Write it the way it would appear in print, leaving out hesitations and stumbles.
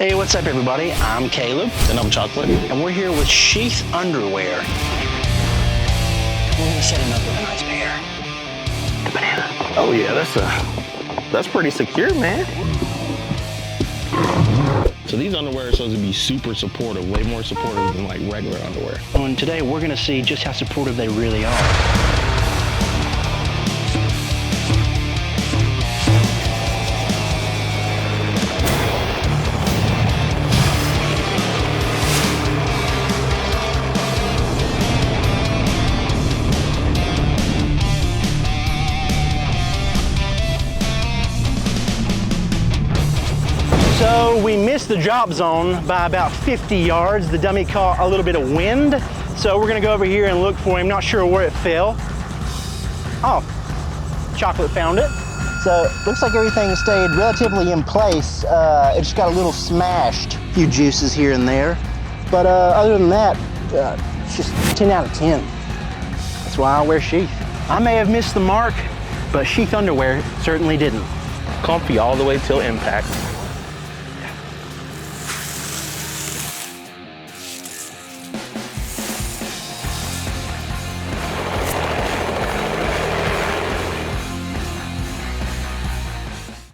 Hey, what's up everybody? I'm Caleb. And I'm Chocolate. And we're here with Sheath Underwear. We're gonna set him up with a nice pair. The banana. Oh yeah, that's pretty secure, man. So these underwear are supposed to be super supportive, way more supportive than like regular underwear. And today we're gonna see just how supportive they really are. So we missed the drop zone by about 50 yards. The dummy caught a little bit of wind. So we're gonna go over here and look for him. Not sure where it fell. Oh, Chocolate found it. So it looks like everything stayed relatively in place. It just got a little smashed. A few juices here and there. But other than that, it's just 10 out of 10. That's why I wear Sheath. I may have missed the mark, but Sheath Underwear certainly didn't. Comfy all the way till impact.